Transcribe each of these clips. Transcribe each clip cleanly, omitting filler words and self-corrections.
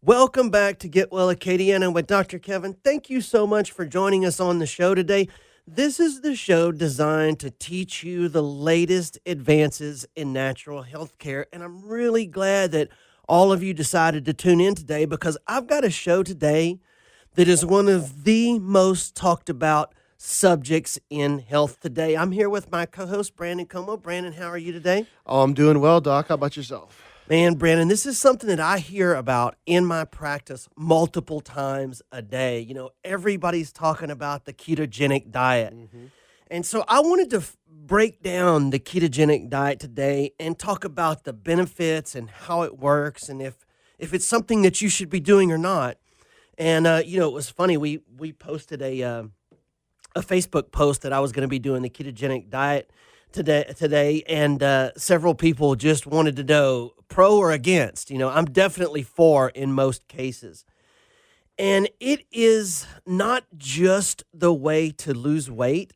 Welcome back to Get Well Acadiana with Dr. Kevin. Thank you so much for joining us on the show today. This is the show designed to teach you the latest advances in natural health care, and I'm really glad that all of you decided to tune in today because I've got a show today that is one of the most talked about subjects in health today. I'm here with my co-host, Brandon Como. Brandon, how are you today? Oh, I'm doing well, Doc. How about yourself? Man, Brandon, this is something that I hear about in my practice multiple times a day. Everybody's talking about the ketogenic diet. And so I wanted to break down the ketogenic diet today and talk about the benefits and how it works and if it's something that you should be doing or not. And, it was funny. We posted a Facebook post that I was going to be doing the ketogenic diet today, and several people just wanted to know pro or against. I'm definitely for in most cases. And it is not just the way to lose weight.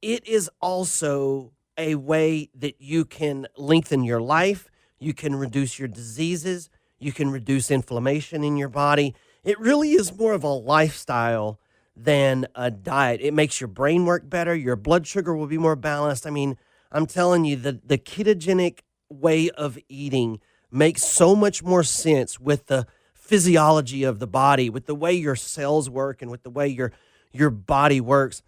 It is also a way that you can lengthen your life. You can reduce your diseases. You can reduce inflammation in your body. It really is more of a lifestyle than a diet. It makes your brain work better. Your blood sugar will be more balanced. I mean, I'm telling you, the ketogenic way of eating makes so much more sense with the physiology of the body, with the way your cells work and with the way your body works.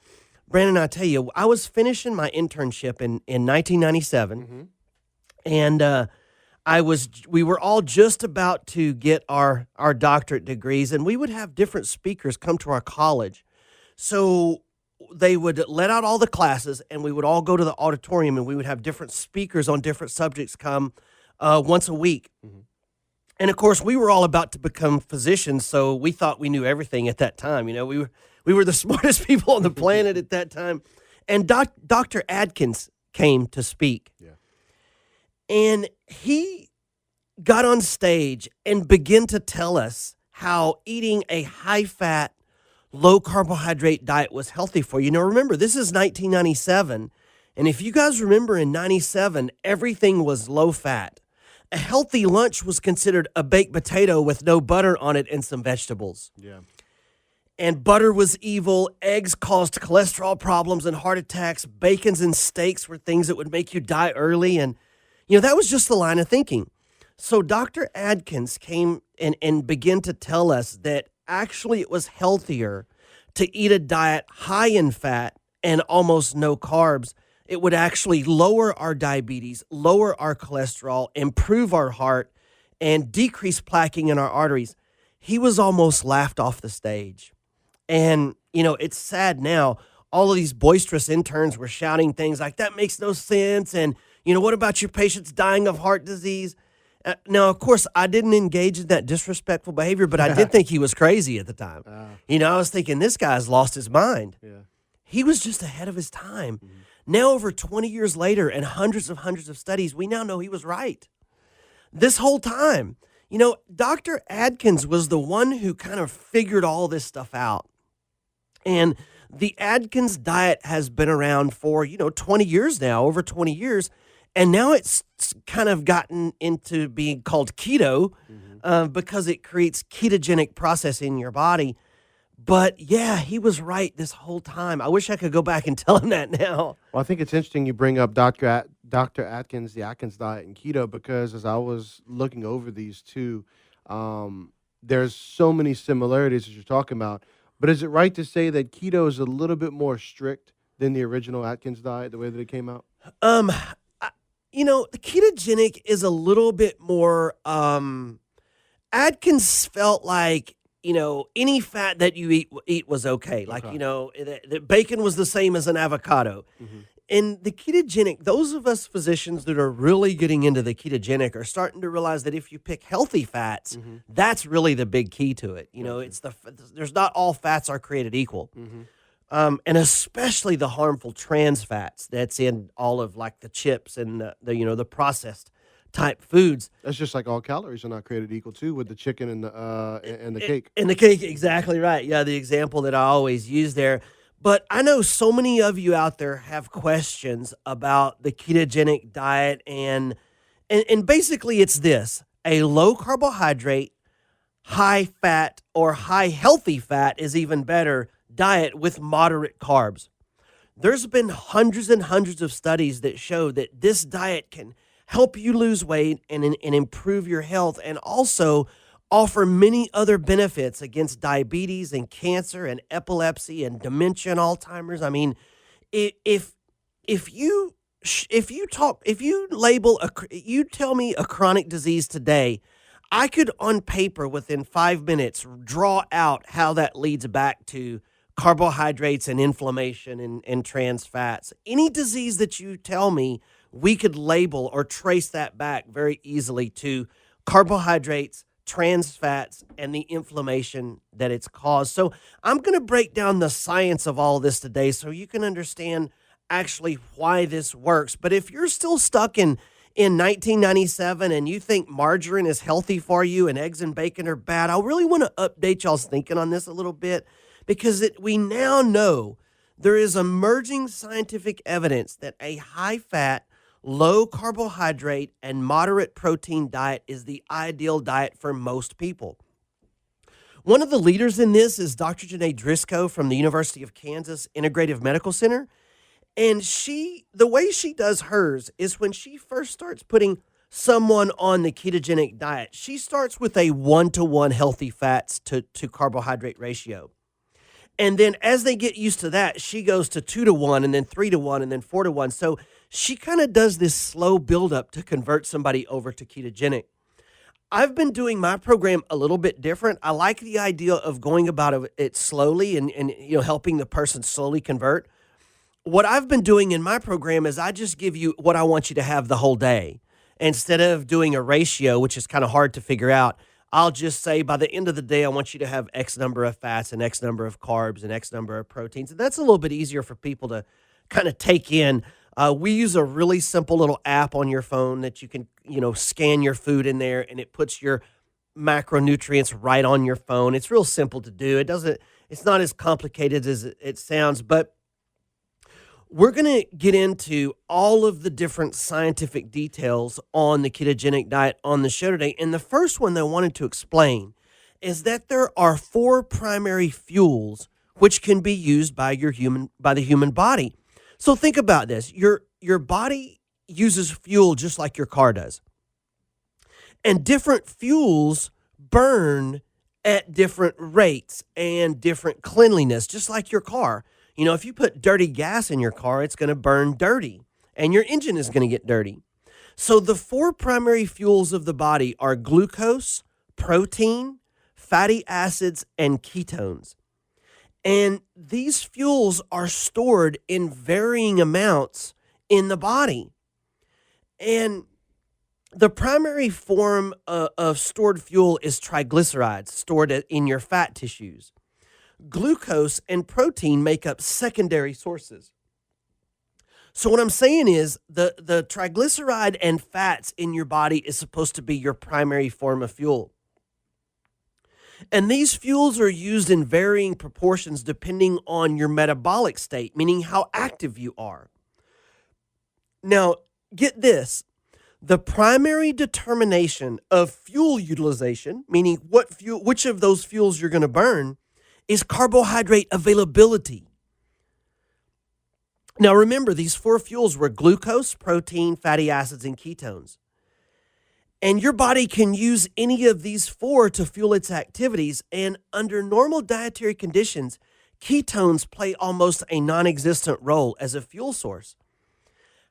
Brandon, I tell you, I was finishing my internship in 1997, and we were all just about to get our doctorate degrees, and we would have different speakers come to our college. So they would let out all the classes, and we would all go to the auditorium, and we would have different speakers on different subjects come once a week. And of course, we were all about to become physicians, so we thought we knew everything at that time. We were the smartest people on the planet at that time. And Dr. Adkins came to speak. Yeah. And he got on stage and began to tell us how eating a high-fat, low-carbohydrate diet was healthy for you. Now, remember, this is 1997, and if you guys remember in 97, everything was low-fat. A healthy lunch was considered a baked potato with no butter on it and some vegetables. Yeah. And butter was evil. Eggs caused cholesterol problems and heart attacks. Bacons and steaks were things that would make you die early. And, that was just the line of thinking. So Dr. Adkins came and began to tell us that actually it was healthier to eat a diet high in fat and almost no carbs. It would actually lower our diabetes, lower our cholesterol, improve our heart, and decrease plaquing in our arteries. He was almost laughed off the stage. And, it's sad now. All of these boisterous interns were shouting things like, that makes no sense. And, what about your patients dying of heart disease? Now, of course, I didn't engage in that disrespectful behavior, but I did think he was crazy at the time. I was thinking, this guy's lost his mind. Yeah. He was just ahead of his time. Now, over 20 years later and hundreds of studies, we now know he was right. This whole time, Dr. Adkins was the one who kind of figured all this stuff out. And the Adkins diet has been around for, 20 years now, over 20 years. And now it's kind of gotten into being called keto because it creates ketogenic process in your body. But yeah, he was right this whole time. I wish I could go back and tell him that now. Well, I think it's interesting you bring up Dr. Atkins, the Atkins diet, and keto, because as I was looking over these two, there's so many similarities as you're talking about. But is it right to say that keto is a little bit more strict than the original Atkins diet, the way that it came out? The ketogenic is a little bit more, Atkins felt like, any fat that you eat was okay. Like, the bacon was the same as an avocado. And the ketogenic, those of us physicians that are really getting into the ketogenic are starting to realize that if you pick healthy fats, that's really the big key to it. There's not all fats are created equal. And especially the harmful trans fats that's in all of like the chips and the processed type foods. That's just like all calories are not created equal too, with the chicken and the cake. And the cake, exactly right. Yeah, the example that I always use there. But I know so many of you out there have questions about the ketogenic diet, and basically it's this: a low carbohydrate, high fat or high healthy fat is even better diet with moderate carbs. There's been hundreds and hundreds of studies that show that this diet can help you lose weight and improve your health, and also offer many other benefits against diabetes and cancer and epilepsy and dementia and Alzheimer's. I mean, if if you if you label you tell me a chronic disease today, I could on paper within 5 minutes draw out how that leads back to carbohydrates and inflammation and trans fats. Any disease that you tell me, we could label or trace that back very easily to carbohydrates, trans fats, and the inflammation that it's caused. So I'm going to break down the science of all of this today so you can understand actually why this works. But if you're still stuck in 1997 and you think margarine is healthy for you and eggs and bacon are bad, I really want to update y'all's thinking on this a little bit, because we now know there is emerging scientific evidence that a high-fat, low-carbohydrate, and moderate protein diet is the ideal diet for most people. One of the leaders in this is Dr. Janae Driscoll from the University of Kansas Integrative Medical Center. And the way she does hers is when she first starts putting someone on the ketogenic diet, she starts with a 1-to-1 healthy fats to carbohydrate ratio. And then as they get used to that, she goes to 2-to-1 and then 3-to-1 and then 4-to-1. So she kind of does this slow buildup to convert somebody over to ketogenic. I've been doing my program a little bit different. I like the idea of going about it slowly and helping the person slowly convert. What I've been doing in my program is I just give you what I want you to have the whole day. Instead of doing a ratio, which is kind of hard to figure out, I'll just say by the end of the day, I want you to have X number of fats and X number of carbs and X number of proteins. And that's a little bit easier for people to kind of take in. We use a really simple little app on your phone that you can, scan your food in there, and it puts your macronutrients right on your phone. It's real simple to do. It's not as complicated as it sounds, but we're going to get into all of the different scientific details on the ketogenic diet on the show today. And the first one that I wanted to explain is that there are 4 primary fuels which can be used by the human body. So think about this. Your body uses fuel just like your car does. And different fuels burn at different rates and different cleanliness, just like your car. If you put dirty gas in your car, it's going to burn dirty, and your engine is going to get dirty. So the 4 primary fuels of the body are glucose, protein, fatty acids, and ketones. And these fuels are stored in varying amounts in the body. And the primary form of stored fuel is triglycerides, stored in your fat tissues. Glucose and protein make up secondary sources. So what I'm saying is the triglyceride and fats in your body is supposed to be your primary form of fuel. And these fuels are used in varying proportions depending on your metabolic state, meaning how active you are. Now, get this. The primary determination of fuel utilization, meaning which of those fuels you're going to burn, is carbohydrate availability. Now remember, these 4 fuels were glucose, protein, fatty acids, and ketones. And your body can use any of these 4 to fuel its activities, and under normal dietary conditions, ketones play almost a non-existent role as a fuel source.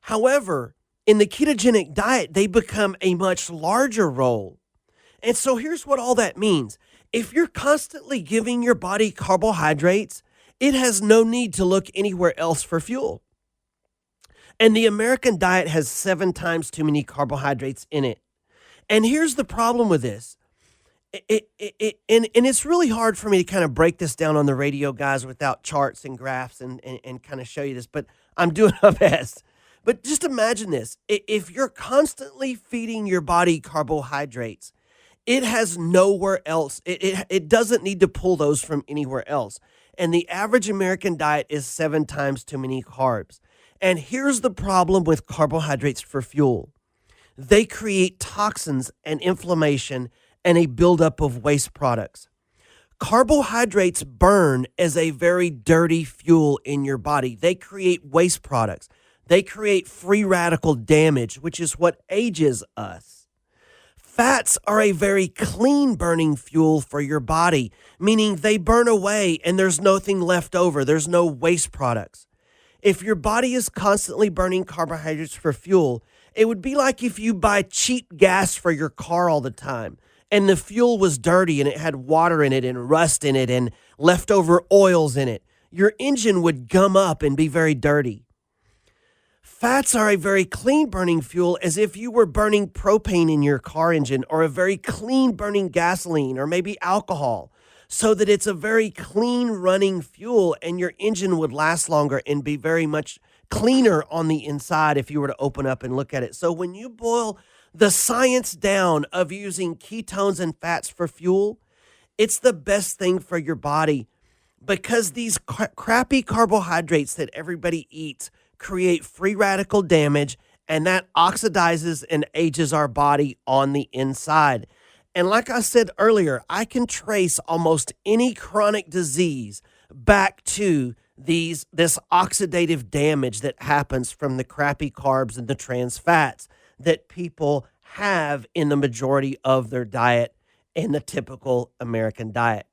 However, in the ketogenic diet, they become a much larger role. And so here's what all that means. If you're constantly giving your body carbohydrates, it has no need to look anywhere else for fuel. And the American diet has 7 times too many carbohydrates in it. And here's the problem with this. And it's really hard for me to kind of break this down on the radio, guys, without charts and graphs and kind of show you this, but I'm doing my best. But just imagine this. If you're constantly feeding your body carbohydrates, it has nowhere else. It doesn't need to pull those from anywhere else. And the average American diet is 7 times too many carbs. And here's the problem with carbohydrates for fuel. They create toxins and inflammation and a buildup of waste products. Carbohydrates burn as a very dirty fuel in your body. They create waste products. They create free radical damage, which is what ages us. Fats are a very clean burning fuel for your body, meaning they burn away and there's nothing left over. There's no waste products. If your body is constantly burning carbohydrates for fuel, it would be like if you buy cheap gas for your car all the time and the fuel was dirty and it had water in it and rust in it and leftover oils in it. Your engine would gum up and be very dirty. Fats are a very clean burning fuel, as if you were burning propane in your car engine, or a very clean burning gasoline, or maybe alcohol, so that it's a very clean running fuel and your engine would last longer and be very much cleaner on the inside if you were to open up and look at it. So when you boil the science down of using ketones and fats for fuel, it's the best thing for your body, because these crappy carbohydrates that everybody eats create free radical damage, and that oxidizes and ages our body on the inside. And like I said earlier, I can trace almost any chronic disease back to this oxidative damage that happens from the crappy carbs and the trans fats that people have in the majority of their diet, in the typical American diet.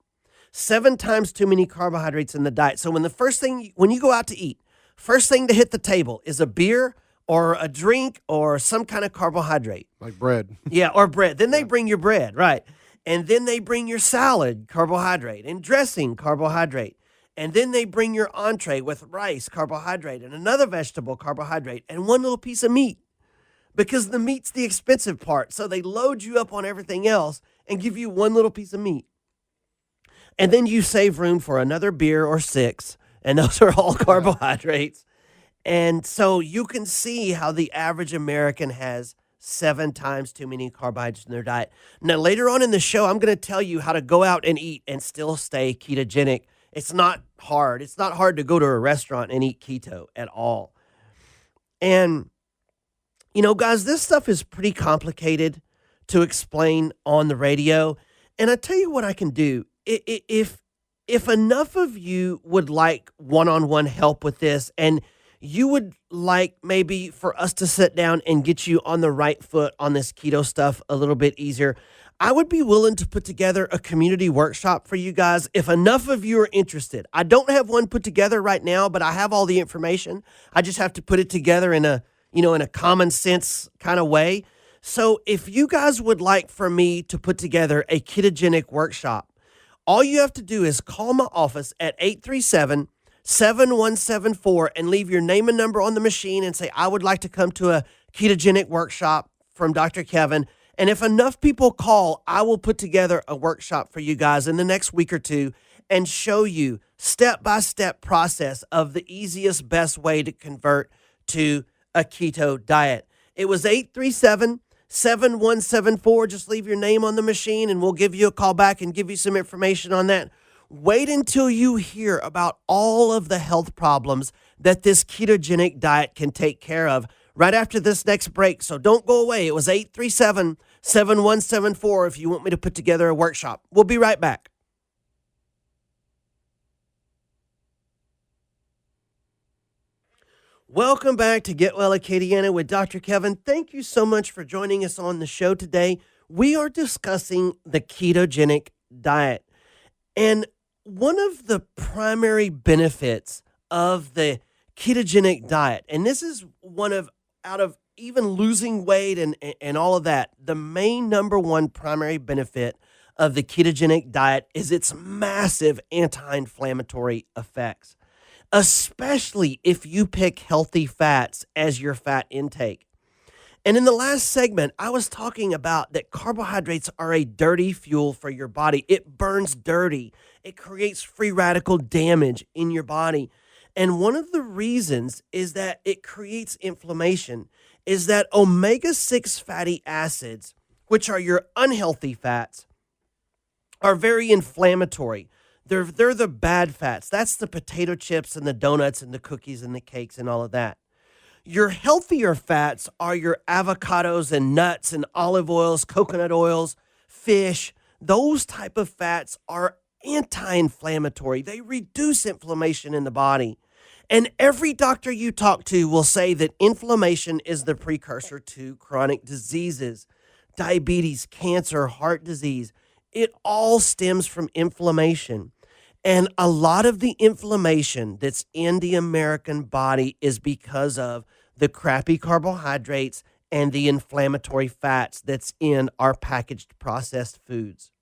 7 times too many carbohydrates in the diet. So when you go out to eat, first thing to hit the table is a beer or a drink or some kind of carbohydrate. Like bread. Yeah, or bread. Then they bring your bread, right? And then they bring your salad, carbohydrate, and dressing, carbohydrate. And then they bring your entree with rice, carbohydrate, and another vegetable, carbohydrate, and one little piece of meat, because the meat's the expensive part. So they load you up on everything else and give you one little piece of meat. And then you save room for another beer or 6, and those are all carbohydrates. And so you can see how the average American has 7 times too many carbohydrates in their diet. Now, later on in the show, I'm going to tell you how to go out and eat and still stay ketogenic. It's not hard. It's not hard to go to a restaurant and eat keto at all. And, guys, this stuff is pretty complicated to explain on the radio. And I tell you what I can do. If enough of you would like one-on-one help with this, and you would like maybe for us to sit down and get you on the right foot on this keto stuff a little bit easier, I would be willing to put together a community workshop for you guys if enough of you are interested. I don't have one put together right now, but I have all the information. I just have to put it together in a common sense kind of way. So if you guys would like for me to put together a ketogenic workshop, all you have to do is call my office at 837-7174 and leave your name and number on the machine and say, I would like to come to a ketogenic workshop from Dr. Kevin. And if enough people call, I will put together a workshop for you guys in the next week or two and show you step-by-step process of the easiest, best way to convert to a keto diet. It was 837-7174. Just leave your name on the machine and we'll give you a call back and give you some information on that. Wait until you hear about all of the health problems that this ketogenic diet can take care of right after this next break. So don't go away. It was 837-7174 if you want me to put together a workshop. We'll be right back. Welcome back to Get Well Acadiana with Dr. Kevin. Thank you so much for joining us on the show today. We are discussing the ketogenic diet. And one of the primary benefits of the ketogenic diet, and this is out of even losing weight and all of that, the main number one primary benefit of the ketogenic diet is its massive anti-inflammatory effects, especially if you pick healthy fats as your fat intake. And in the last segment, I was talking about that carbohydrates are a dirty fuel for your body. It burns dirty. It creates free radical damage in your body. And one of the reasons is that it creates inflammation, is that omega-6 fatty acids, which are your unhealthy fats, are very inflammatory. They're the bad fats. That's the potato chips and the donuts and the cookies and the cakes and all of that. Your healthier fats are your avocados and nuts and olive oils, coconut oils, fish, those type of fats are anti-inflammatory. They reduce inflammation in the body. And every doctor you talk to will say that inflammation is the precursor to chronic diseases, diabetes, cancer, heart disease. It all stems from inflammation. And a lot of the inflammation that's in the American body is because of the crappy carbohydrates and the inflammatory fats that's in our packaged processed foods.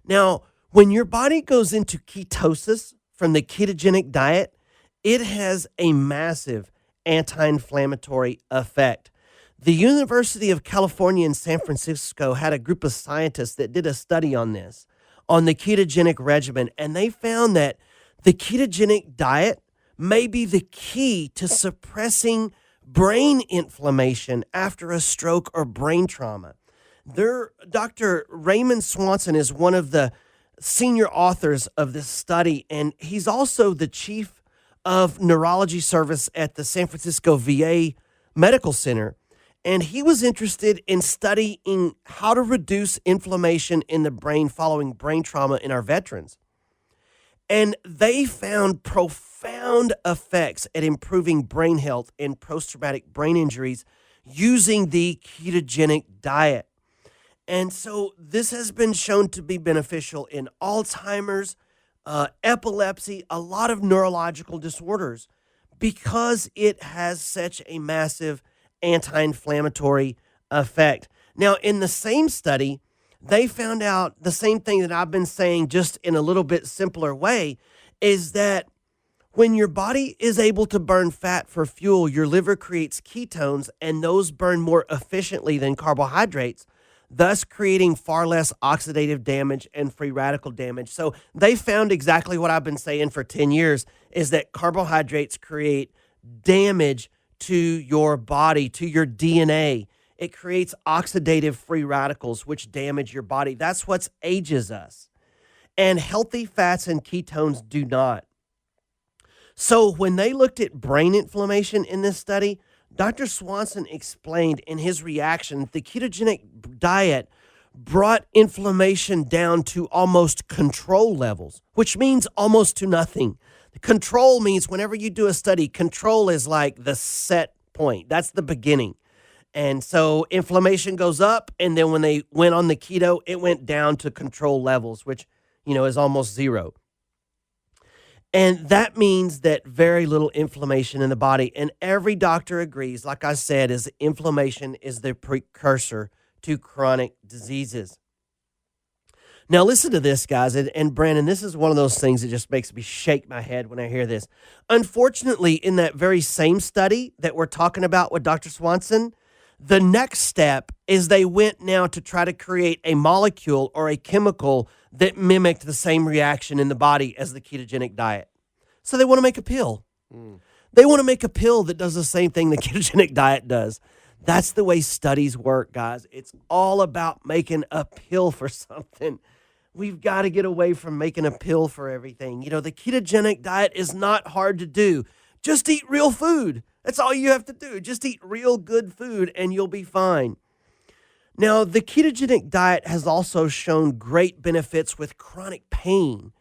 Now, when your body goes into ketosis from the ketogenic diet, it has a massive anti-inflammatory effect. The University of California in San Francisco had a group of scientists that did a study on this, on the ketogenic regimen, and they found that the ketogenic diet may be the key to suppressing brain inflammation after a stroke or brain trauma. Dr. Raymond Swanson is one of the senior authors of this study, and he's also the chief of neurology service at the San Francisco VA Medical Center. And he was interested in studying how to reduce inflammation in the brain following brain trauma in our veterans. And they found profound effects at improving brain health and post-traumatic brain injuries using the ketogenic diet. And so this has been shown to be beneficial in Alzheimer's, epilepsy, a lot of neurological disorders, because it has such a massive anti-inflammatory effect. Now, in the same study, they found out the same thing that I've been saying, just in a little bit simpler way, is that when your body is able to burn fat for fuel, your liver creates ketones, and those burn more efficiently than carbohydrates, thus creating far less oxidative damage and free radical damage. So they found exactly what I've been saying for 10 years, is that carbohydrates create damage to your body, to your DNA. It creates oxidative free radicals, which damage your body. That's what ages us. And healthy fats and ketones do not. So when they looked at brain inflammation in this study, Dr. Swanson explained in his reaction that the ketogenic diet brought inflammation down to almost control levels, which means almost to nothing. Control means whenever you do a study, control is like the set point. That's the beginning. And so inflammation goes up, and then when they went on the keto, it went down to control levels, which, is almost zero. And that means that very little inflammation in the body. And every doctor agrees, like I said, is inflammation is the precursor to chronic diseases. Now, listen to this, guys. And Brandon, this is one of those things that just makes me shake my head when I hear this. Unfortunately, in that very same study that we're talking about with Dr. Swanson, the next step is they went now to try to create a molecule or a chemical that mimicked the same reaction in the body as the ketogenic diet. So they want to make a pill. They want to make a pill that does the same thing the ketogenic diet does. That's the way studies work, guys. It's all about making a pill for something. We've got to get away from making a pill for everything. The ketogenic diet is not hard to do. Just eat real food. That's all you have to do. Just eat real good food and you'll be fine. Now, the ketogenic diet has also shown great benefits with chronic pain.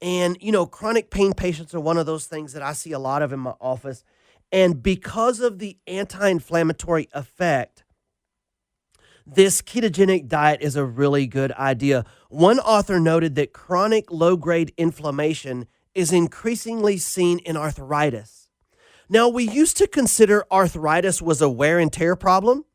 And, chronic pain patients are one of those things that I see a lot of in my office. And because of the anti-inflammatory effect, this ketogenic diet is a really good idea. One author noted that chronic low-grade inflammation is increasingly seen in arthritis. Now, we used to consider arthritis was a wear and tear problem.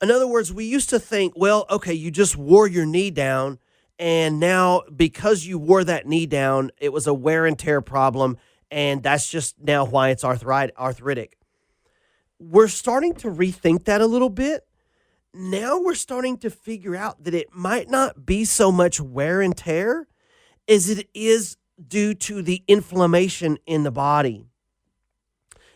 In other words, we used to think, well, okay, you just wore your knee down, and now because you wore that knee down, it was a wear and tear problem, and that's just now why it's arthritic. We're starting to rethink that a little bit. Now we're starting to figure out that it might not be so much wear and tear as it is due to the inflammation in the body.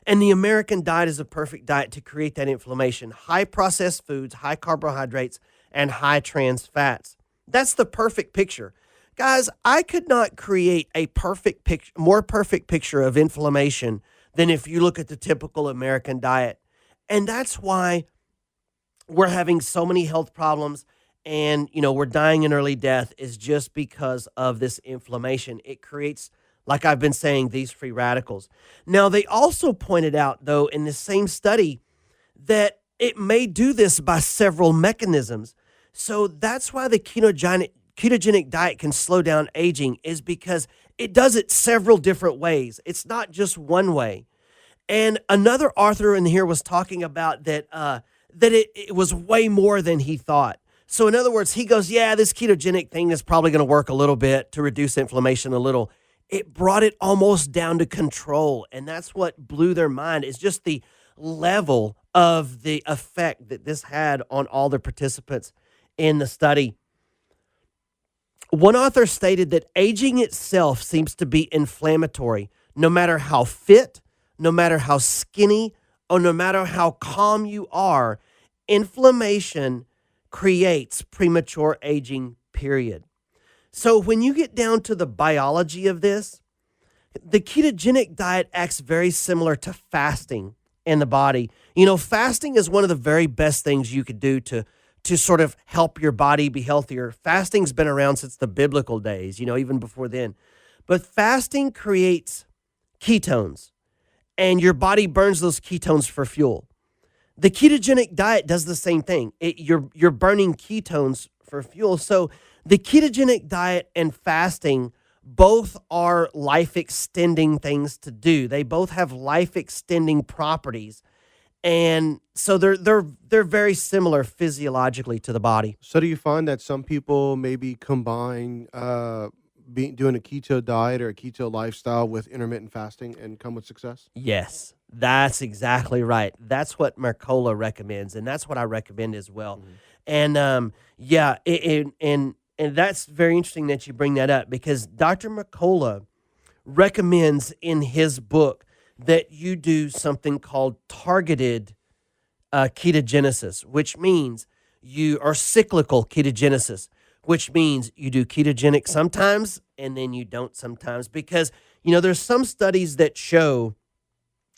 And the American diet is a perfect diet to create that inflammation. High processed foods, high carbohydrates, and high trans fats. That's the perfect picture. Guys, I could not create a more perfect picture of inflammation than if you look at the typical American diet. And that's why we're having so many health problems and, we're dying an early death is just because of this inflammation. It creates, like I've been saying, these free radicals. Now, they also pointed out, though, in the same study that it may do this by several mechanisms. So that's why the ketogenic diet can slow down aging, is because it does it several different ways. It's not just one way. And another author in here was talking about that it was way more than he thought. So in other words, he goes, yeah, this ketogenic thing is probably going to work a little bit to reduce inflammation a little. It brought it almost down to control. And that's what blew their mind, is just the level of the effect that this had on all the participants in the study. One author stated that aging itself seems to be inflammatory, no matter how fit, no matter how skinny, or no matter how calm you are. Inflammation creates premature aging, period. So when you get down to the biology of this, the ketogenic diet acts very similar to fasting in the body. Fasting is one of the very best things you could do to sort of help your body be healthier. Fasting's been around since the biblical days, even before then. But fasting creates ketones, and your body burns those ketones for fuel. The ketogenic diet does the same thing. You're burning ketones for fuel. So the ketogenic diet and fasting both are life-extending things to do. They both have life-extending properties. And so they're very similar physiologically to the body. So do you find that some people maybe combine doing a keto diet or a keto lifestyle with intermittent fasting and come with success? Yes, that's exactly right. That's what Mercola recommends, and that's what I recommend as well. Mm-hmm. And and that's very interesting that you bring that up, because Dr. Mercola recommends in his book that you do something called targeted ketogenesis, which means cyclical ketogenesis, which means you do ketogenic sometimes and then you don't sometimes, because, there's some studies that show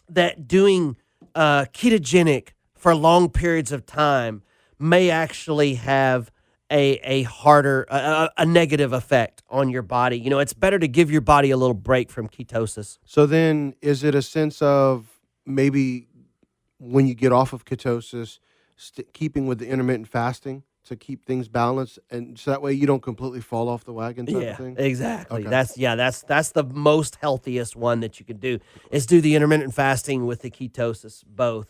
that doing ketogenic for long periods of time may actually have a harder, a negative effect on your body. It's better to give your body a little break from ketosis. So then is it a sense of maybe when you get off of ketosis, keeping with the intermittent fasting to keep things balanced, and so that way you don't completely fall off the wagon type of thing? Exactly. Okay. That's the most healthiest one that you can do, is do the intermittent fasting with the ketosis, both.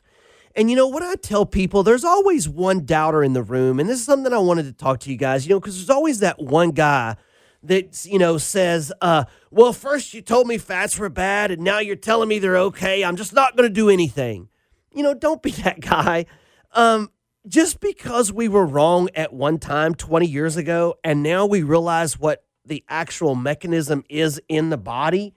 And what I tell people, there's always one doubter in the room, and this is something I wanted to talk to you guys, because there's always that one guy that, says, well, first you told me fats were bad, and now you're telling me they're okay. I'm just not going to do anything. Don't be that guy. Just because we were wrong at one time 20 years ago, and now we realize what the actual mechanism is in the body,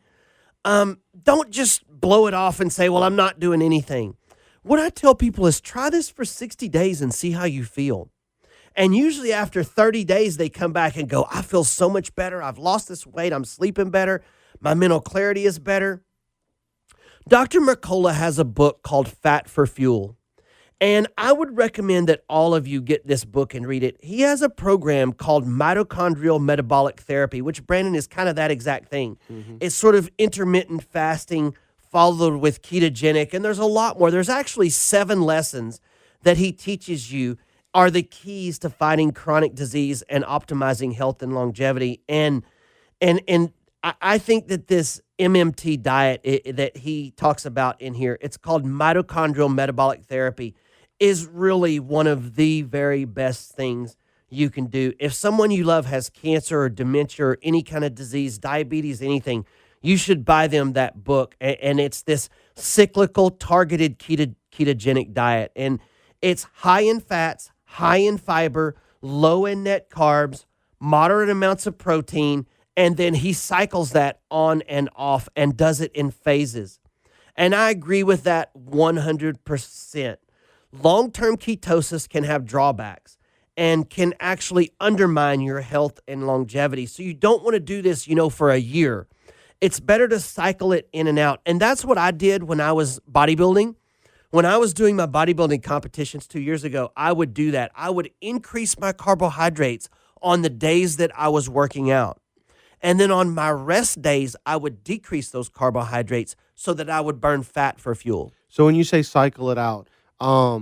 don't just blow it off and say, well, I'm not doing anything. What I tell people is try this for 60 days and see how you feel. And usually after 30 days, they come back and go, I feel so much better. I've lost this weight. I'm sleeping better. My mental clarity is better. Dr. Mercola has a book called Fat for Fuel. And I would recommend that all of you get this book and read it. He has a program called mitochondrial metabolic therapy, which, Brandon, is kind of that exact thing. Mm-hmm. It's sort of intermittent fasting followed with ketogenic, and there's a lot more. There's actually 7 lessons that he teaches you are the keys to fighting chronic disease and optimizing health and longevity. And I think that this MMT diet that he talks about in here, it's called mitochondrial metabolic therapy, is really one of the very best things you can do. If someone you love has cancer or dementia or any kind of disease, diabetes, anything, you should buy them that book. And it's this cyclical targeted ketogenic diet. And it's high in fats, high in fiber, low in net carbs, moderate amounts of protein. And then he cycles that on and off and does it in phases. And I agree with that 100%. Long-term ketosis can have drawbacks and can actually undermine your health and longevity. So you don't want to do this, for a year. It's better to cycle it in and out. And that's what I did when I was bodybuilding. when I was doing my bodybuilding competitions 2 years ago, I would do that. I would increase my carbohydrates on the days that I was working out. And then on my rest days, I would decrease those carbohydrates so that I would burn fat for fuel. So when you say cycle it out, I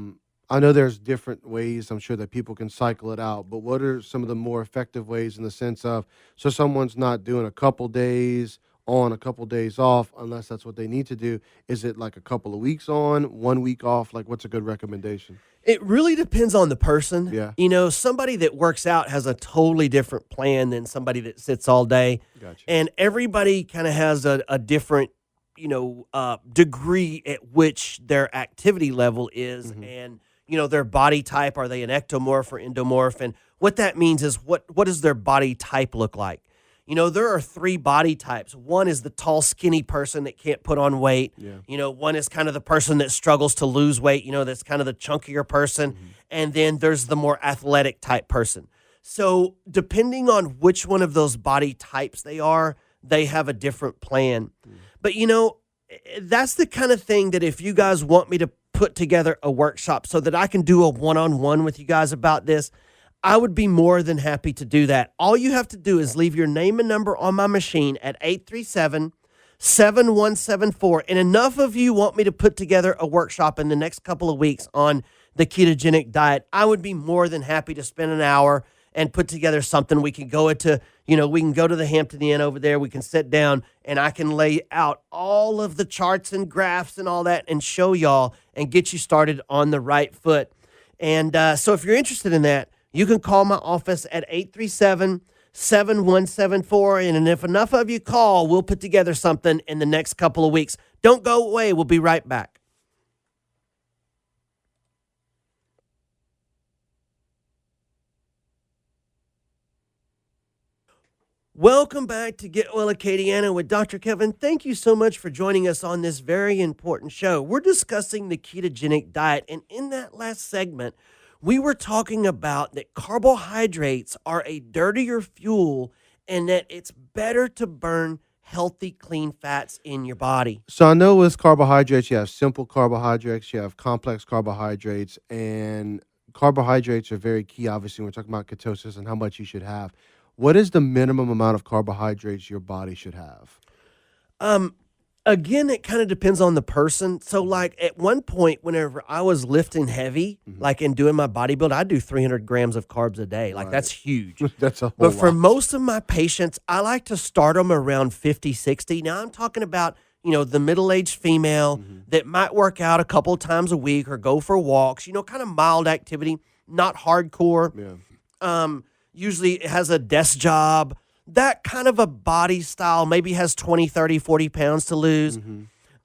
know there's different ways I'm sure that people can cycle it out, but what are some of the more effective ways in the sense of so someone's not doing a couple days on, a couple days off, unless that's what they need to do? Is it like a couple of weeks on, 1 week off? Like what's a good recommendation? It really depends on the person. Yeah. You know, somebody that works out has a totally different plan than somebody that sits all day. Gotcha. And everybody kind of has a different, degree at which their activity level is and, their body type. Are they an ectomorph or endomorph? And what that means is what does their body type look like? There are 3 body types. One is the tall, skinny person that can't put on weight. Yeah. One is kind of the person that struggles to lose weight. That's kind of the chunkier person. And then there's the more athletic type person. So depending on which one of those body types they are, they have a different plan. But, that's the kind of thing that if you guys want me to put together a workshop so that I can do a one-on-one with you guys about this, I would be more than happy to do that. All you have to do is leave your name and number on my machine at 837-7174. And enough of you want me to put together a workshop in the next couple of weeks on the ketogenic diet. I would be more than happy to spend an hour and put together something. We can go into, we can go to the Hampton Inn over there. We can sit down and I can lay out all of the charts and graphs and all that and show y'all and get you started on the right foot. And so if you're interested in that, you can call my office at 837-7174. And if enough of you call, we'll put together something in the next couple of weeks. Don't go away. We'll be right back. Welcome back to Get Well Acadiana with Dr. Kevin. Thank you so much for joining us on this very important show. We're discussing the ketogenic diet, and in that last segment, we were talking about that carbohydrates are a dirtier fuel and that it's better to burn healthy, clean fats in your body. So I know with carbohydrates, you have simple carbohydrates, you have complex carbohydrates, and carbohydrates are very key. Obviously, when we're talking about ketosis and how much you should have. What is the minimum amount of carbohydrates your body should have? Again, it kind of depends on the person. So, like at one point, whenever I was lifting heavy, like in doing my bodybuild, I do 300 grams of carbs a day. Like that's huge. That's a whole But for lot. most of my patients, I like to start them around 50, 60. Now I'm talking about, the middle-aged female that might work out a couple times a week or go for walks, kind of mild activity, not hardcore. Yeah. Usually has a desk job, that kind of a body style, maybe has 20, 30, 40 pounds to lose.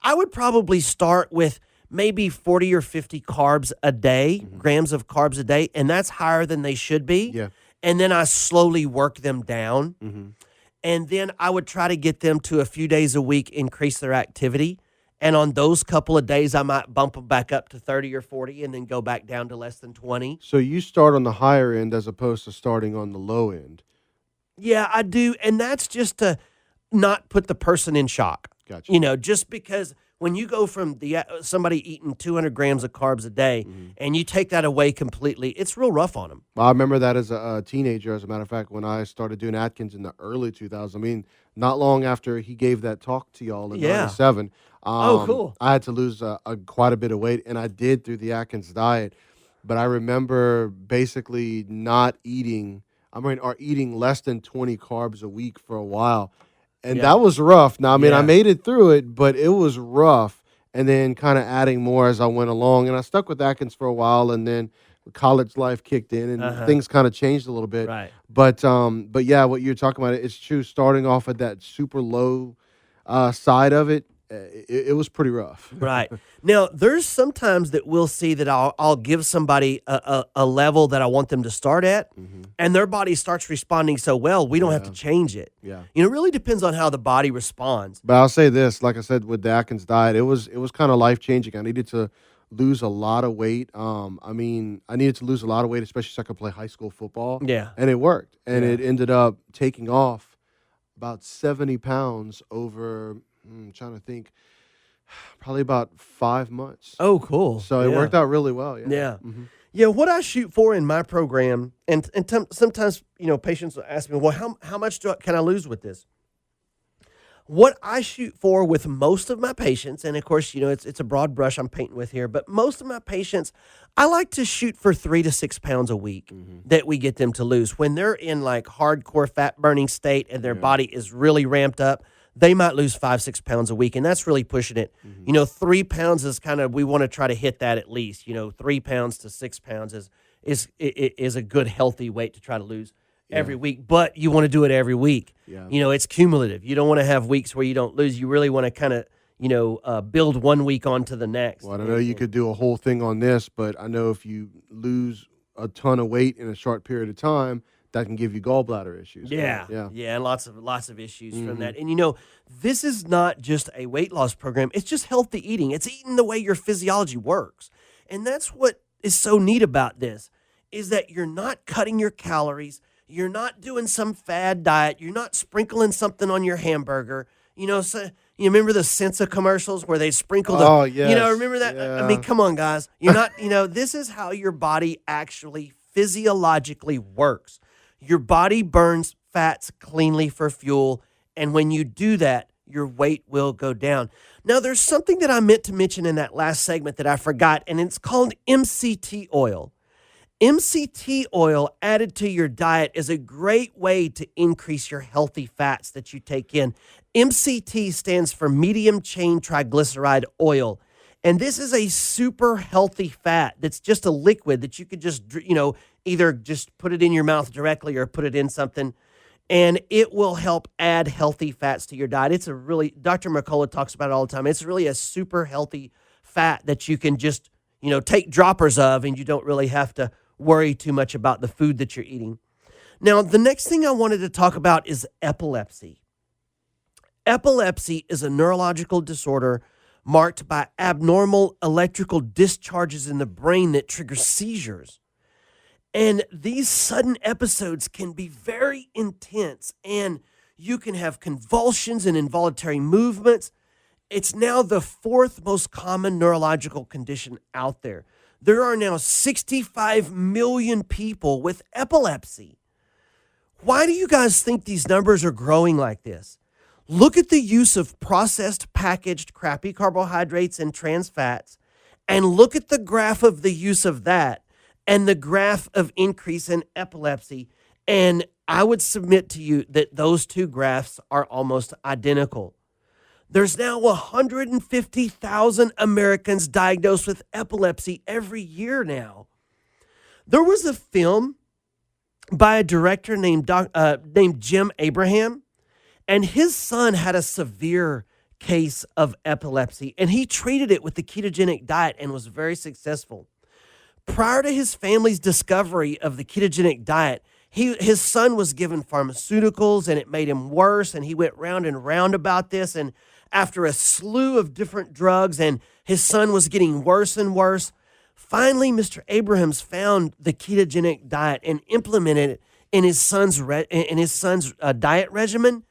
I would probably start with maybe 40 or 50 carbs a day, grams of carbs a day, and that's higher than they should be. Yeah. And then I slowly work them down. And then I would try to get them to a few days a week, increase their activity. And on those couple of days, I might bump them back up to 30 or 40 and then go back down to less than 20. So you start on the higher end as opposed to starting on the low end. Yeah, I do. And that's just to not put the person in shock. Gotcha. Just because when you go from somebody eating 200 grams of carbs a day and you take that away completely, it's real rough on them. Well, I remember that as a teenager, as a matter of fact, when I started doing Atkins in the early 2000s. I mean, not long after he gave that talk to y'all in 97. Oh, cool. I had to lose quite a bit of weight, and I did through the Atkins diet. But I remember basically not eating, or eating less than 20 carbs a week for a while. And that was rough. Now, I made it through it, but it was rough. And then kind of adding more as I went along. And I stuck with Atkins for a while, and then college life kicked in, and things kind of changed a little bit. Right. But yeah, what you're talking about, it's true. Starting off at that super low side of it, it was pretty rough. Right. Now, there's sometimes that we'll see that I'll give somebody a level that I want them to start at, and their body starts responding so well, we don't have to change it. Yeah. It really depends on how the body responds. But I'll say this, like I said, with the Atkins diet, it was kind of life-changing. I needed to lose a lot of weight. I needed to lose a lot of weight, especially so I could play high school football. Yeah. And it worked. And it ended up taking off about 70 pounds over, I'm trying to think, Probably about 5 months. Oh, cool. So it worked out really well. Yeah. Yeah. Hmm. Yeah, what I shoot for in my program, and sometimes, patients will ask me, well, how much can I lose with this? What I shoot for with most of my patients, and of course, it's a broad brush I'm painting with here, but most of my patients, I like to shoot for 3 to 6 pounds a week that we get them to lose. When they're in like hardcore fat burning state and their body is really ramped up, they might lose 5, 6 pounds a week, and that's really pushing it. 3 pounds is kind of, we want to try to hit that at least. 3 pounds to 6 pounds is a good healthy weight to try to lose every week, but you want to do it every week. Yeah. It's cumulative. You don't want to have weeks where you don't lose. You really want to kind of, build 1 week onto the next. Well, I know you could do a whole thing on this, but I know if you lose a ton of weight in a short period of time, that can give you gallbladder issues. Yeah, Yeah. and lots of issues from that. And this is not just a weight loss program. It's just healthy eating. It's eating the way your physiology works. And that's what is so neat about this, is that you're not cutting your calories. You're not doing some fad diet. You're not sprinkling something on your hamburger. So you remember the Sensa commercials where they sprinkled Oh, yes. remember that? Yeah. I mean, come on, guys. You're not, this is how your body actually physiologically works. Your body burns fats cleanly for fuel, and when you do that, your weight will go down. Now, there's something that I meant to mention in that last segment that I forgot, and it's called MCT oil. MCT oil added to your diet is a great way to increase your healthy fats that you take in. MCT stands for medium chain triglyceride oil. And this is a super healthy fat that's just a liquid that you could just, either just put it in your mouth directly or put it in something, and it will help add healthy fats to your diet. It's Dr. McCullough talks about it all the time. It's really a super healthy fat that you can just, take droppers of, and you don't really have to worry too much about the food that you're eating. Now, the next thing I wanted to talk about is epilepsy. Epilepsy is a neurological disorder marked by abnormal electrical discharges in the brain that trigger seizures. And these sudden episodes can be very intense, and you can have convulsions and involuntary movements. It's now the 4th most common neurological condition out there. There are now 65 million people with epilepsy. Why do you guys think these numbers are growing like this? Look at the use of processed, packaged, crappy carbohydrates and trans fats, and look at the graph of the use of that and the graph of increase in epilepsy. And I would submit to you that those two graphs are almost identical. There's now 150,000 Americans diagnosed with epilepsy every year now. There was a film by a director named Jim Abraham, and his son had a severe case of epilepsy, and he treated it with the ketogenic diet and was very successful. Prior to his family's discovery of the ketogenic diet, his son was given pharmaceuticals, and it made him worse, and he went round and round about this, and after a slew of different drugs, and his son was getting worse and worse, finally, Mr. Abrahams found the ketogenic diet and implemented it in his son's diet regimen,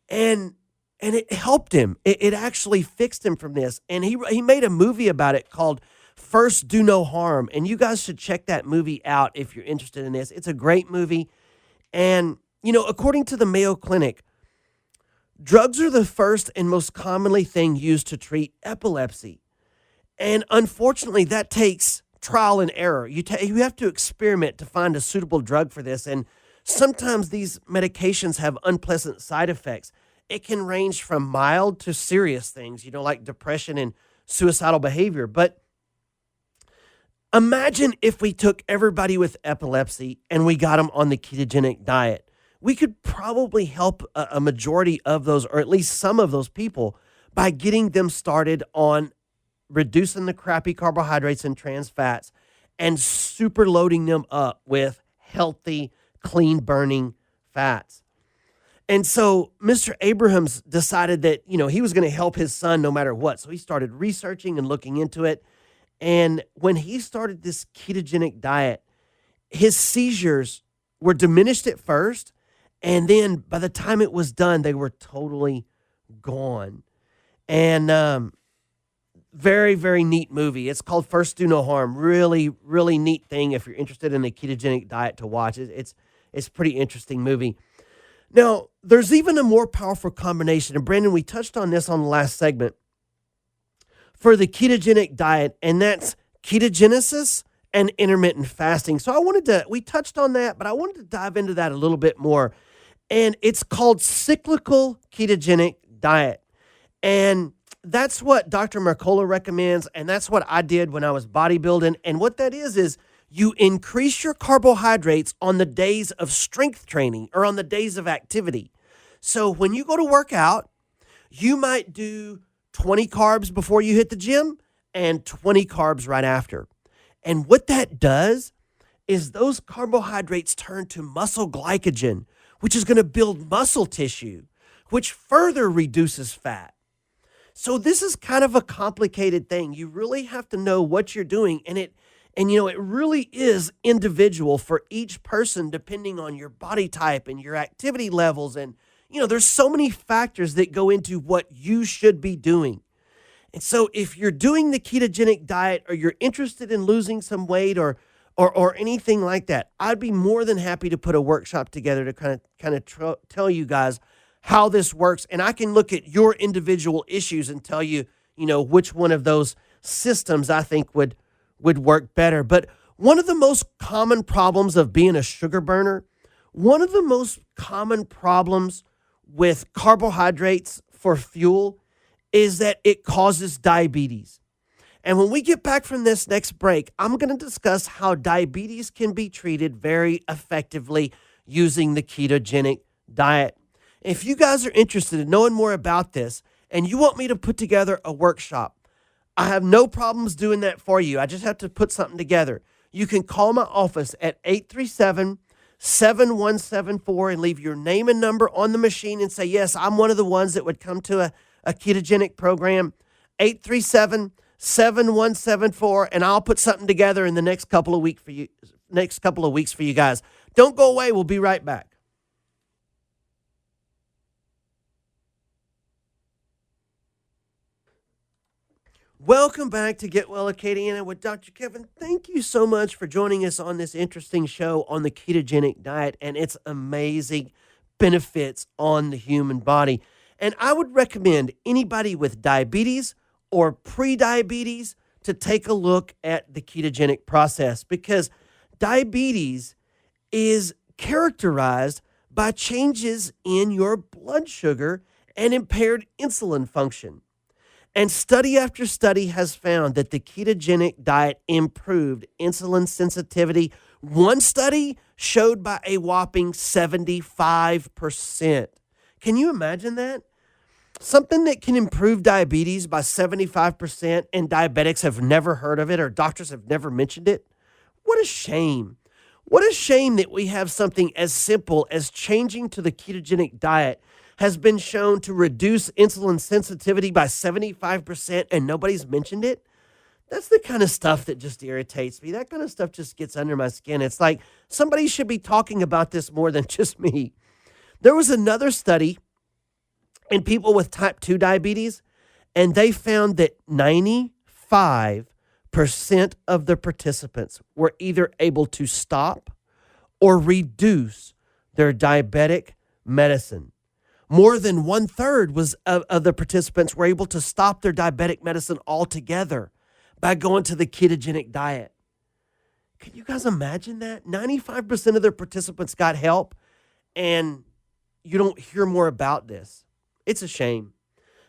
and it helped him. It actually fixed him from this, and he made a movie about it called First Do No Harm, and you guys should check that movie out if you're interested in this. It's a great movie, and according to the Mayo Clinic, drugs are the first and most commonly thing used to treat epilepsy. And unfortunately, that takes trial and error. You have to experiment to find a suitable drug for this. And sometimes these medications have unpleasant side effects. It can range from mild to serious things, like depression and suicidal behavior. But imagine if we took everybody with epilepsy and we got them on the ketogenic diet. We could probably help a majority of those, or at least some of those people, by getting them started on reducing the crappy carbohydrates and trans fats and super loading them up with healthy, clean burning fats. And so Mr. Abrahams decided that, he was going to help his son no matter what. So he started researching and looking into it. And when he started this ketogenic diet, his seizures were diminished at first. And then by the time it was done, they were totally gone. And Very, very neat movie. It's called First Do No Harm. Really, really neat thing if you're interested in a ketogenic diet to watch. It's a pretty interesting movie. Now, there's even a more powerful combination, and Brandon, we touched on this on the last segment for the ketogenic diet, and that's ketogenesis and intermittent fasting. So we touched on that, but I wanted to dive into that a little bit more. And it's called cyclical ketogenic diet. And that's what Dr. Mercola recommends, and that's what I did when I was bodybuilding. And what that is you increase your carbohydrates on the days of strength training or on the days of activity. So when you go to work out, you might do 20 carbs before you hit the gym and 20 carbs right after. And what that does is those carbohydrates turn to muscle glycogen, which is going to build muscle tissue, which further reduces fat. So this is kind of a complicated thing. You really have to know what you're doing, and it really is individual for each person depending on your body type and your activity levels. And, there's so many factors that go into what you should be doing. And so if you're doing the ketogenic diet or you're interested in losing some weight or anything like that, I'd be more than happy to put a workshop together to kind of tell you guys how this works. And I can look at your individual issues and tell you, which one of those systems I think would work better. But one of the most common problems of being a sugar burner, one of the most common problems with carbohydrates for fuel is that it causes diabetes. And when we get back from this next break, I'm going to discuss how diabetes can be treated very effectively using the ketogenic diet. If you guys are interested in knowing more about this and you want me to put together a workshop, I have no problems doing that for you. I just have to put something together. You can call my office at 837-7174 and leave your name and number on the machine and say, yes, I'm one of the ones that would come to a ketogenic program. 837-7174, and I'll put something together in the next couple of weeks for you guys. Don't go away. We'll be right back. Welcome back to Get Well Acadiana with Dr. Kevin. Thank you so much for joining us on this interesting show on the ketogenic diet and its amazing benefits on the human body. And I would recommend anybody with diabetes or pre-diabetes to take a look at the ketogenic process, because diabetes is characterized by changes in your blood sugar and impaired insulin function. And study after study has found that the ketogenic diet improved insulin sensitivity. One study showed by a whopping 75%. Can you imagine that? Something that can improve diabetes by 75%, and diabetics have never heard of it or doctors have never mentioned it? What a shame. What a shame that we have something as simple as changing to the ketogenic diet has been shown to reduce insulin sensitivity by 75% and nobody's mentioned it. That's the kind of stuff that just irritates me. That kind of stuff just gets under my skin. It's like somebody should be talking about this more than just me. There was another study in people with type 2 diabetes, and they found that 95% of the participants were either able to stop or reduce their diabetic medicine. More than 1/3 of the participants were able to stop their diabetic medicine altogether by going to the ketogenic diet. Can you guys imagine that? 95% of their participants got help, and you don't hear more about this. It's a shame.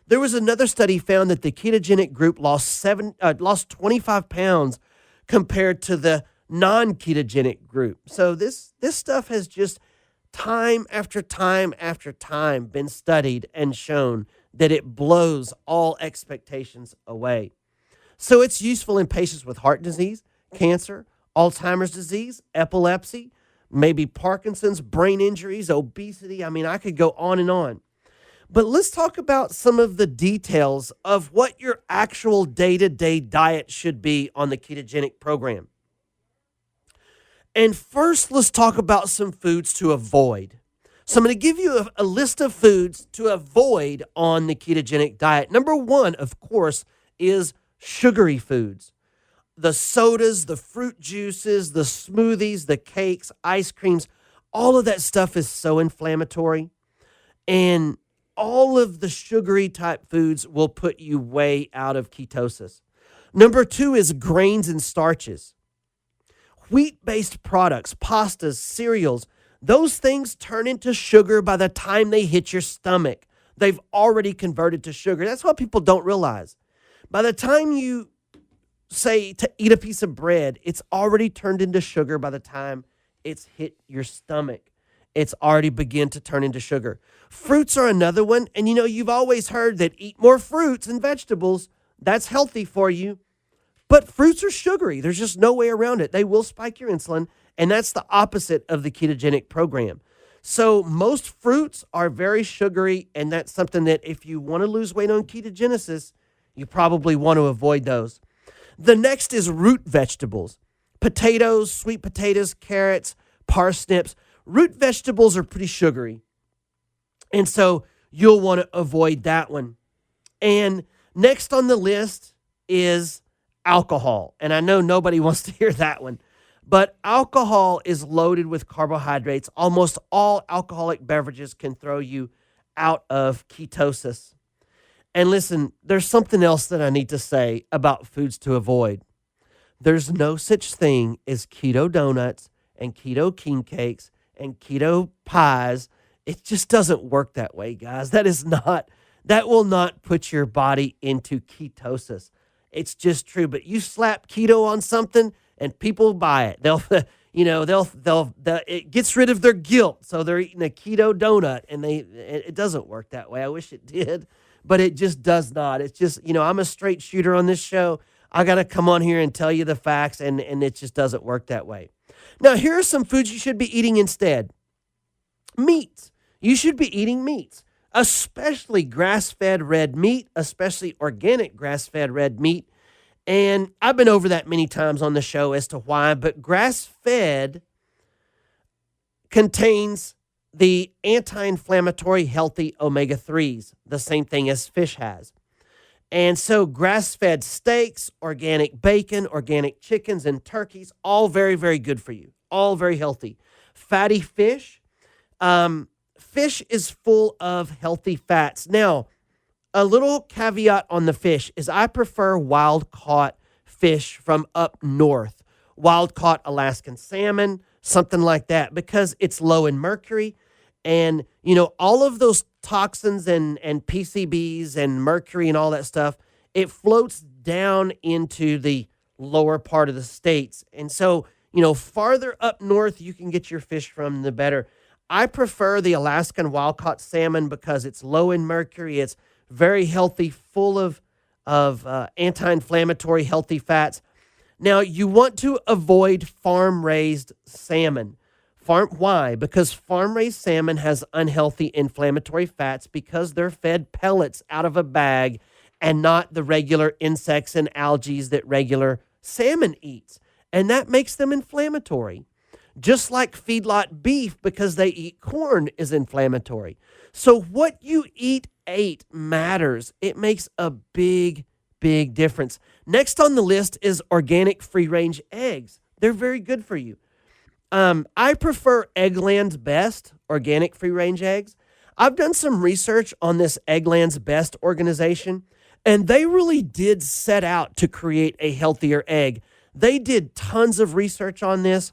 There was another study found that the ketogenic group lost 25 pounds compared to the non-ketogenic group. So this stuff has just time after time after time been studied and shown that it blows all expectations away. So it's useful in patients with heart disease, cancer, Alzheimer's disease, epilepsy, maybe Parkinson's, brain injuries, obesity. I mean, I could go on and on. But let's talk about some of the details of what your actual day-to-day diet should be on the ketogenic program. And first, let's talk about some foods to avoid. So I'm going to give you a list of foods to avoid on the ketogenic diet. Number one, of course, is sugary foods. The sodas, the fruit juices, the smoothies, the cakes, ice creams, all of that stuff is so inflammatory. And all of the sugary type foods will put you way out of ketosis. Number two is grains and starches. Wheat-based products, pastas, cereals, those things turn into sugar by the time they hit your stomach. They've already converted to sugar. That's what people don't realize. By the time you say to eat a piece of bread, it's already turned into sugar by the time it's hit your stomach. It's already begun to turn into sugar. Fruits are another one. And you've always heard that eat more fruits and vegetables. That's healthy for you. But fruits are sugary. There's just no way around it. They will spike your insulin. And that's the opposite of the ketogenic program. So most fruits are very sugary. And that's something that if you want to lose weight on ketogenesis, you probably want to avoid those. The next is root vegetables. Potatoes, sweet potatoes, carrots, parsnips. Root vegetables are pretty sugary. And so you'll want to avoid that one. And next on the list is alcohol. And I know nobody wants to hear that one. But alcohol is loaded with carbohydrates. Almost all alcoholic beverages can throw you out of ketosis. And listen, there's something else that I need to say about foods to avoid. There's no such thing as keto donuts and keto king cakes and keto pies. It just doesn't work that way, guys. That will not put your body into ketosis. It's just true. But you slap keto on something and people buy it. It gets rid of their guilt. So they're eating a keto donut and it doesn't work that way. I wish it did, but it just does not. It's just, I'm a straight shooter on this show. I got to come on here and tell you the facts, and it just doesn't work that way. Now, here are some foods you should be eating instead. Meats. You should be eating meats, especially grass-fed red meat, especially organic grass-fed red meat. And I've been over that many times on the show as to why, but grass-fed contains the anti-inflammatory healthy omega-3s, the same thing as fish has. And so grass-fed steaks, organic bacon, organic chickens, and turkeys, all very, very good for you. All very healthy. Fatty fish. Fish is full of healthy fats. Now, a little caveat on the fish is I prefer wild-caught fish from up north. Wild-caught Alaskan salmon, something like that, because it's low in mercury. And, all of those toxins and PCBs and mercury and all that stuff, it floats down into the lower part of the states. And so, farther up north you can get your fish from, the better. I prefer the Alaskan wild-caught salmon because it's low in mercury. It's very healthy, full of anti-inflammatory healthy fats. Now, you want to avoid farm-raised salmon. Why? Because farm-raised salmon has unhealthy inflammatory fats because they're fed pellets out of a bag and not the regular insects and algae that regular salmon eats. And that makes them inflammatory. Just like feedlot beef, because they eat corn, is inflammatory. So what you eat matters. It makes a big, big difference. Next on the list is organic free-range eggs. They're very good for you. I prefer Eggland's Best, organic free-range eggs. I've done some research on this Eggland's Best organization, and they really did set out to create a healthier egg. They did tons of research on this,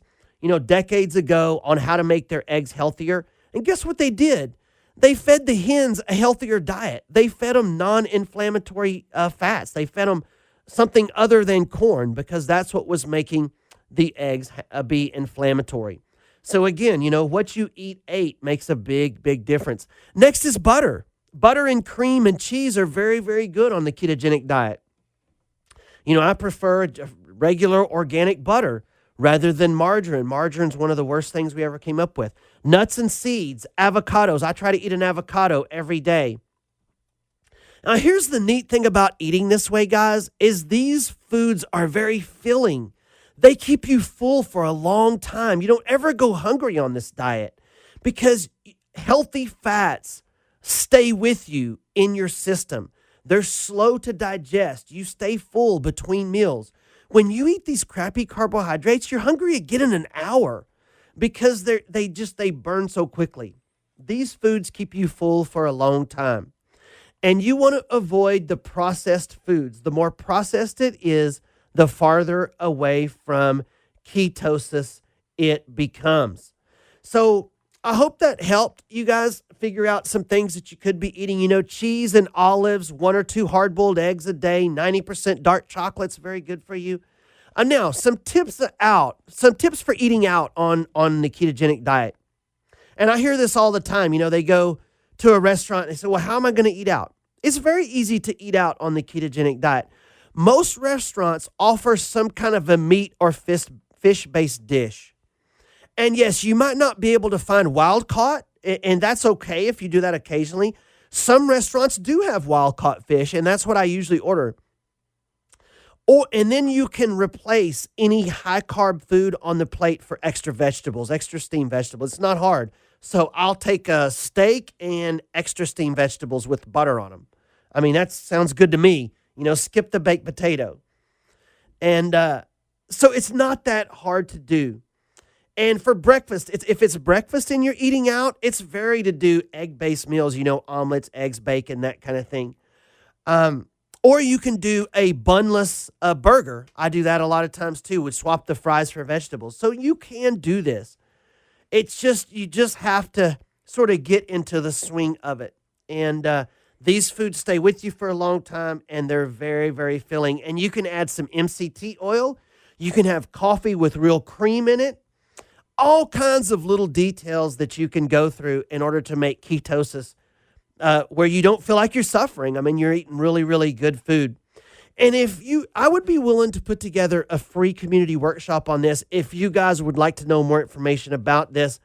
decades ago on how to make their eggs healthier. And guess what they did? They fed the hens a healthier diet. They fed them non-inflammatory fats. They fed them something other than corn because that's what was making the eggs be inflammatory. So again, what you eat makes a big, big difference. Next is butter. Butter and cream and cheese are very, very good on the ketogenic diet. I prefer regular organic butter rather than margarine. Margarine's one of the worst things we ever came up with. Nuts and seeds, avocados. I try to eat an avocado every day. Now, here's the neat thing about eating this way, guys, is these foods are very filling. They keep you full for a long time. You don't ever go hungry on this diet because healthy fats stay with you in your system. They're slow to digest. You stay full between meals. When you eat these crappy carbohydrates, you're hungry again in an hour because they burn so quickly. These foods keep you full for a long time. And you want to avoid the processed foods. The more processed it is, the farther away from ketosis it becomes. So I hope that helped you guys figure out some things that you could be eating. Cheese and olives, 1 or 2 hard-boiled eggs a day, 90% dark chocolate's very good for you. Now, some tips for eating out on the ketogenic diet. And I hear this all the time. They go to a restaurant and they say, well, how am I going to eat out? It's very easy to eat out on the ketogenic diet. Most restaurants offer some kind of a meat or fish-based dish. And yes, you might not be able to find wild caught, and that's okay if you do that occasionally. Some restaurants do have wild caught fish, and that's what I usually order. And then you can replace any high carb food on the plate for extra vegetables, extra steamed vegetables. It's not hard. So I'll take a steak and extra steamed vegetables with butter on them. I mean, that sounds good to me. Skip the baked potato. And so it's not that hard to do. And for breakfast, if it's breakfast and you're eating out, it's very to do egg-based meals, omelets, eggs, bacon, that kind of thing. Or you can do a bunless burger. I do that a lot of times too, would swap the fries for vegetables. So you can do this. You just have to sort of get into the swing of it. And these foods stay with you for a long time, and they're very, very filling. And you can add some MCT oil. You can have coffee with real cream in it. All kinds of little details that you can go through in order to make ketosis where you don't feel like you're suffering. I mean, you're eating really, really good food. And I would be willing to put together a free community workshop on this if you guys would like to know more information about this.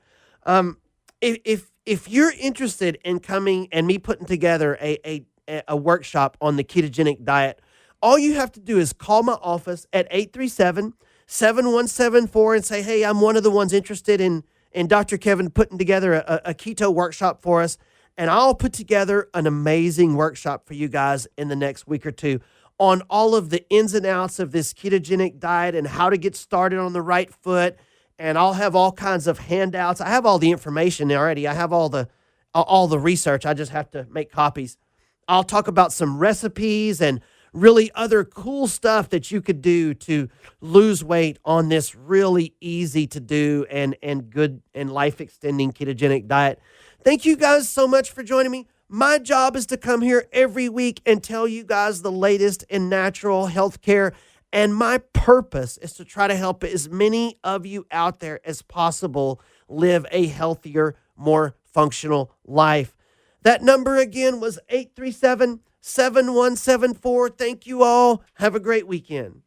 If you're interested in coming and me putting together a workshop on the ketogenic diet, all you have to do is call my office at 837-7174 and say, hey, I'm one of the ones interested in Dr. Kevin putting together a keto workshop for us. And I'll put together an amazing workshop for you guys in the next week or two on all of the ins and outs of this ketogenic diet and how to get started on the right foot. And I'll have all kinds of handouts. I have all the information already. I have all the research. I just have to make copies. I'll talk about some recipes and really other cool stuff that you could do to lose weight on this really easy to do and good and life-extending ketogenic diet. Thank you guys so much for joining me. My job is to come here every week and tell you guys the latest in natural health care. And my purpose is to try to help as many of you out there as possible live a healthier, more functional life. That number again was 837-7174. Thank you all. Have a great weekend.